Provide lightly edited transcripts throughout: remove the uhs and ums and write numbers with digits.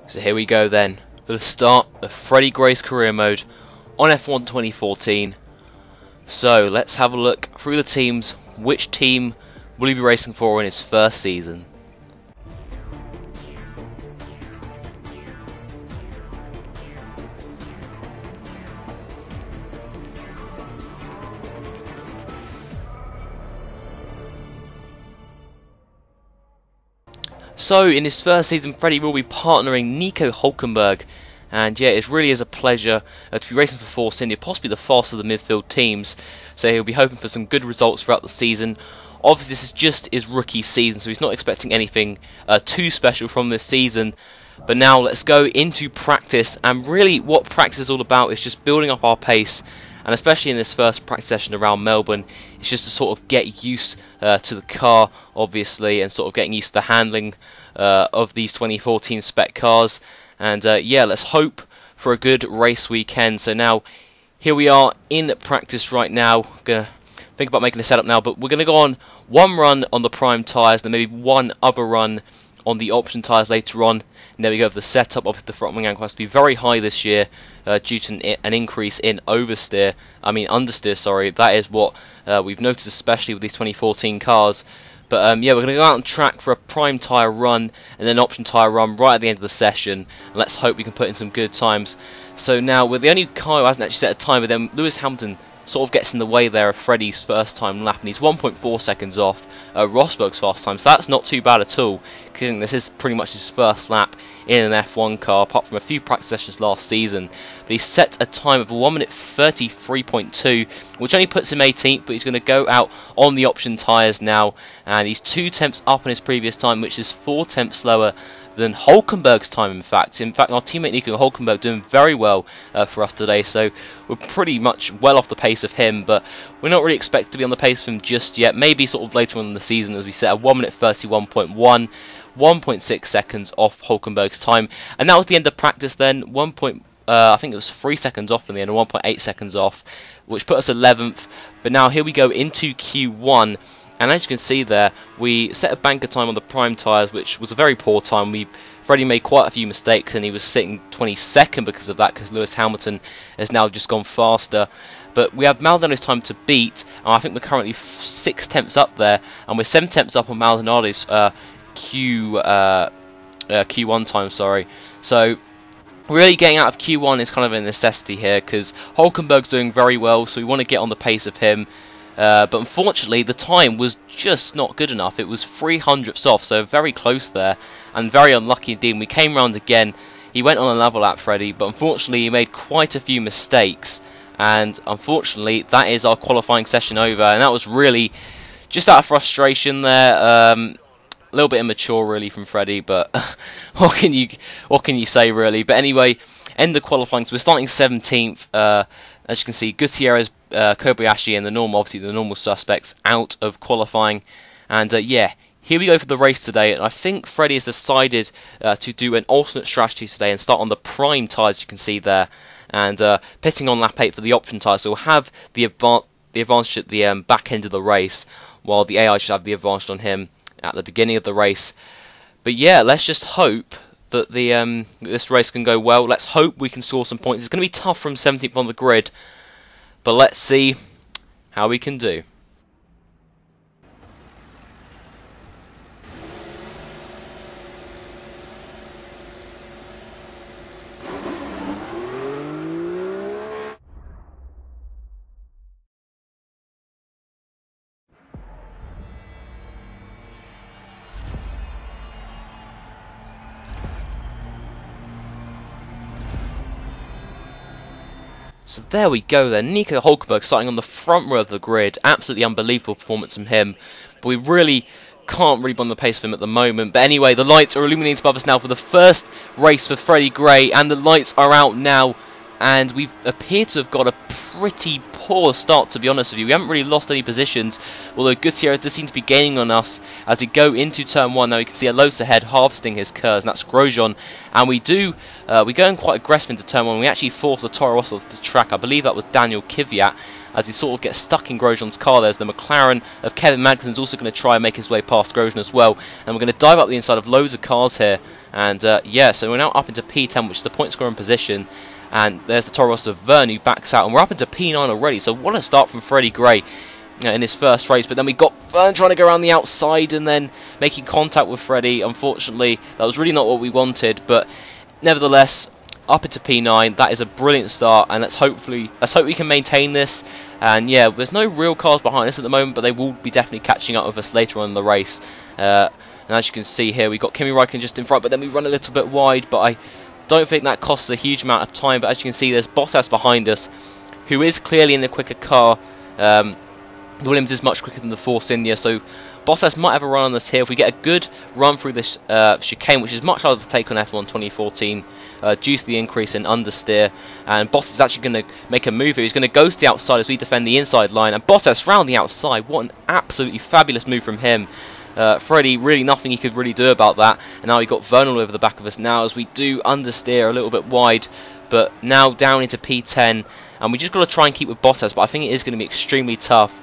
So here we go then, for the start of Freddie Gray's career mode on F1 2014. So let's have a look through the teams. Which team will he be racing for in his first season? So in his first season, Freddie will be partnering Nico Hülkenberg, and yeah, it really is a pleasure to be racing for Force India, possibly the fastest of the midfield teams. So he'll be hoping for some good results throughout the season. Obviously this is just his rookie season, so he's not expecting anything too special from this season. But now let's go into practice, and really what practice is all about is just building up our pace. And especially in this first practice session around Melbourne, it's just to sort of get used to the car, obviously, and sort of getting used to the handling of these 2014 spec cars. And yeah, let's hope for a good race weekend. So now, here we are in practice right now. Gonna think about making a setup now, but we're gonna go on one run on the prime tyres, then maybe one other run on the option tyres later on. And there we go, the setup of the front wing angle has to be very high this year due to an increase in understeer, sorry. That is what we've noticed, especially with these 2014 cars. But yeah, we're going to go out on track for a prime tyre run and then an option tyre run right at the end of the session. And let's hope we can put in some good times. So now, we're the only car who hasn't actually set a time, but then Lewis Hamilton sort of gets in the way there of Freddie's first time lap, and he's 1.4 seconds off Rosberg's fast time, so that's not too bad at all, considering this is pretty much his first lap in an F1 car, apart from a few practice sessions last season. But he set a time of 1 minute 33.2, which only puts him 18th, but he's going to go out on the option tyres now, and he's 2 tenths up on his previous time, which is 4 tenths slower than Hülkenberg's time, in fact. Our teammate Nico Hülkenberg doing very well for us today, so we're pretty much well off the pace of him, but we're not really expected to be on the pace of him just yet. Maybe sort of later on in the season, as we set a 1 minute 31.1, 1.6 seconds off Hülkenberg's time, and that was the end of practice then. I think it was 3 seconds off in the end, and 1.8 seconds off, which put us 11th. But now here we go into Q1. And as you can see there, we set a banker time on the prime tyres, which was a very poor time. Freddie made quite a few mistakes, and he was sitting 22nd because of that, because Lewis Hamilton has now just gone faster. But we have Maldonado's time to beat, and I think we're currently 6 tenths up there, and we're 7 tenths up on Maldonado's Q1 time, sorry. So really getting out of Q1 is kind of a necessity here, because Hülkenberg's doing very well, so we want to get on the pace of him. But unfortunately the time was just not good enough. It was 300ths off, so very close there, and very unlucky indeed. We came round again. He went on a level lap, Freddie, but unfortunately he made quite a few mistakes, and unfortunately that is our qualifying session over. And that was really just out of frustration there. A little bit immature really from Freddie, but what can you say really? But anyway, end the qualifying. So we're starting 17th. As you can see, Gutierrez, Kobayashi, and the normal suspects out of qualifying. And yeah, here we go for the race today. And I think Freddie has decided to do an alternate strategy today and start on the prime tyres, you can see there, and pitting on lap 8 for the option tyres. So we'll have the advantage at the back end of the race, while the AI should have the advantage on him at the beginning of the race. But yeah, let's just hope that this race can go well. Let's hope we can score some points. It's going to be tough from 17th on the grid, but let's see how we can do. So there we go then, Nico Hülkenberg starting on the front row of the grid. Absolutely unbelievable performance from him, but we really can't be on the pace of him at the moment. But anyway, the lights are illuminating above us now for the first race for Freddie Gray, and the lights are out now, and we appear to have got a pretty poor start, to be honest with you. We haven't really lost any positions, although Gutierrez does seem to be gaining on us as we go into turn 1. Now we can see Alonso ahead harvesting his curves, and that's Grosjean. And we go in quite aggressive into turn 1. We actually forced the Toro Rosso to the track. I believe that was Daniel Kvyat. as he sort of gets stuck in Grosjean's car. There's the McLaren of Kevin Magnussen's also going to try and make his way past Grosjean as well, and we're going to dive up the inside of loads of cars here. And yeah, so we're now up into P10, which is the point scoring position. And there's the Toro Rosso of Verne who backs out, and we're up into P9 already. So what a start from Freddie Gray in his first race. But then we got Verne trying to go around the outside and then making contact with Freddie. Unfortunately, that was really not what we wanted. But nevertheless, up into P9. That is a brilliant start, and let's hope we can maintain this. And yeah, there's no real cars behind us at the moment, but they will be definitely catching up with us later on in the race. And as you can see here, we got Kimi Räikkönen just in front, but then we run a little bit wide. But I don't think that costs a huge amount of time. But as you can see, there's Bottas behind us, who is clearly in the quicker car. The Williams is much quicker than the Force India, so Bottas might have a run on this here. If we get a good run through this chicane, which is much harder to take on F1 2014, due to the increase in understeer, and Bottas is actually going to make a move here. He's going to go to the outside as we defend the inside line, and Bottas round the outside. What an absolutely fabulous move from him. Freddie, really nothing he could really do about that, and now we've got Verne all over the back of us now as we do understeer a little bit wide, but now down into P10, and we just got to try and keep with Bottas, but I think it is going to be extremely tough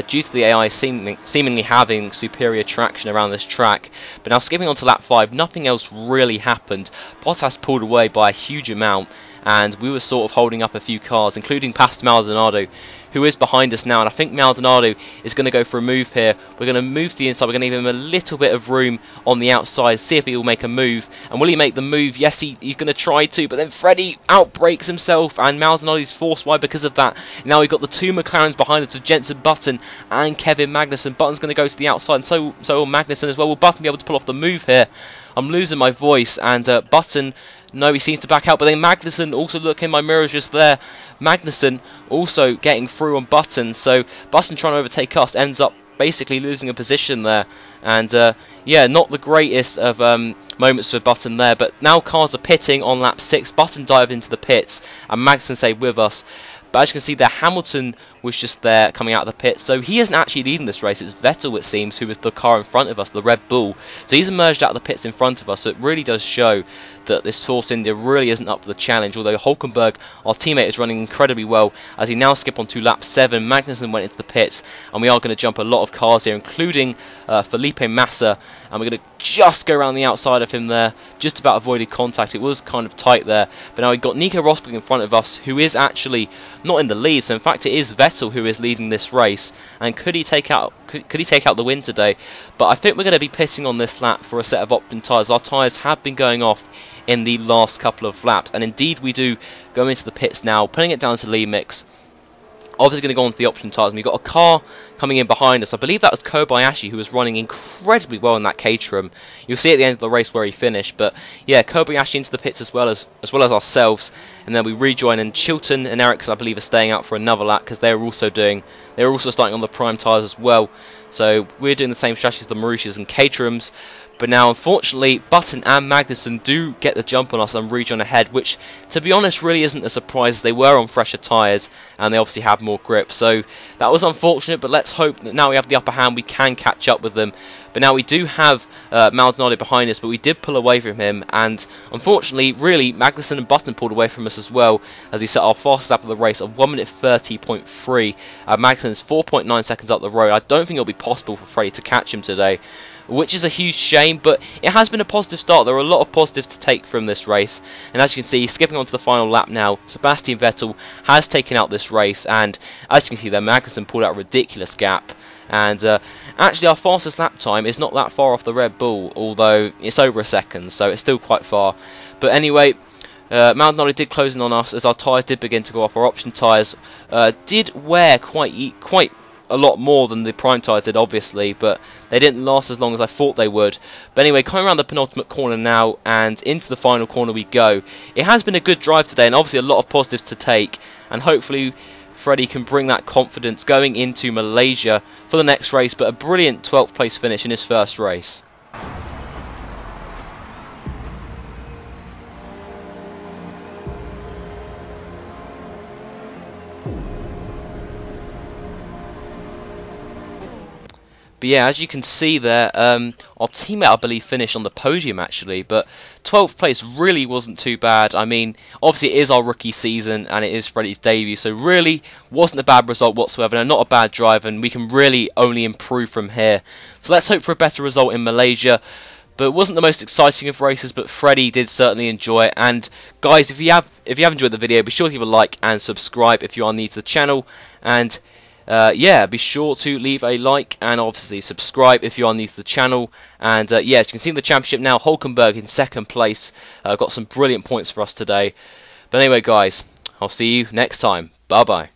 due to the AI seemingly having superior traction around this track. But now skipping on to lap 5, nothing else really happened. Bottas pulled away by a huge amount, and we were sort of holding up a few cars, including Pastor Maldonado, who is behind us now, and I think Maldonado is going to go for a move here. We're going to move to the inside, we're going to give him a little bit of room on the outside, see if he will make a move. And will he make the move? Yes, he's going to try to, but then Freddie outbrakes himself, and Maldonado's forced wide because of that. Now we've got the two McLarens behind us with Jenson Button and Kevin Magnussen. Button's going to go to the outside, and so will Magnussen as well. Will Button be able to pull off the move here? I'm losing my voice, and Button, no, he seems to back out, but then Magnussen also, look in my mirrors just there, Magnussen also getting through on Button, so Button trying to overtake us ends up basically losing a position there, and yeah, not the greatest of moments for Button there, but now cars are pitting on lap 6, Button dived into the pits, and Magnussen stayed with us. But as you can see there, Hamilton was just there coming out of the pit, so he isn't actually leading this race. It's Vettel, it seems, who is the car in front of us, the Red Bull. So he's emerged out of the pits in front of us, so it really does show that this Force India really isn't up for the challenge, although Hulkenberg, our teammate, is running incredibly well as he now skip on to lap 7. Magnussen went into the pits, and we are going to jump a lot of cars here, including Felipe Massa, and we're going to just go around the outside of him there, just about avoided contact. It was kind of tight there, but now we've got Nico Rosberg in front of us, who is actually not in the lead, so in fact it is Vettel who is leading this race, and could he take out the win today? But I think we're going to be pitting on this lap for a set of option tyres. Our tyres have been going off in the last couple of laps, and indeed we do go into the pits now, putting it down to Lee Mix. Obviously going to go on to the option tyres, and we've got a car coming in behind us. I believe that was Kobayashi, who was running incredibly well in that Caterham. You'll see at the end of the race where he finished, but yeah, Kobayashi into the pits as well as ourselves, and then we rejoin, and Chilton and Ericsson, I believe, are staying out for another lap because they're also starting on the prime tyres as well. So we're doing the same strategy as the Marussias and Caterhams. But now, unfortunately, Button and Magnussen do get the jump on us and rejoin ahead, which, to be honest, really isn't a surprise. They were on fresher tyres, and they obviously have more grip. So that was unfortunate, but let's hope that now we have the upper hand, we can catch up with them. But now we do have Maldonado behind us, but we did pull away from him, and unfortunately, really, Magnussen and Button pulled away from us as well, as he set our fastest lap of the race of 1 minute 30.3. Magnussen's 4.9 seconds up the road. I don't think it'll be possible for Freddie to catch him today, which is a huge shame, but it has been a positive start. There are a lot of positives to take from this race, and as you can see, skipping on to the final lap now, Sebastian Vettel has taken out this race, and as you can see there, Magnussen pulled out a ridiculous gap, and actually our fastest lap time is not that far off the Red Bull, although it's over a second, so it's still quite far. But anyway, Maldonado did close in on us as our tyres did begin to go off. Our option tyres did wear quite a lot more than the prime tyres did, obviously, but they didn't last as long as I thought they would. But anyway, coming around the penultimate corner now, and into the final corner we go. It has been a good drive today, and obviously a lot of positives to take, and hopefully Freddie can bring that confidence going into Malaysia for the next race, but a brilliant 12th place finish in his first race. But yeah, as you can see there, our teammate, I believe, finished on the podium actually, but 12th place really wasn't too bad. I mean, obviously it is our rookie season and it is Freddie's debut, so really wasn't a bad result whatsoever, and not a bad drive, and we can really only improve from here. So let's hope for a better result in Malaysia. But it wasn't the most exciting of races, but Freddie did certainly enjoy it. And guys, if you have enjoyed the video, be sure to give a like and subscribe if you are new to the channel. And yeah, be sure to leave a like and obviously subscribe if you are new to the channel. And yeah, as you can see in the championship now, Hulkenberg in second place. Got some brilliant points for us today. But anyway, guys, I'll see you next time. Bye bye.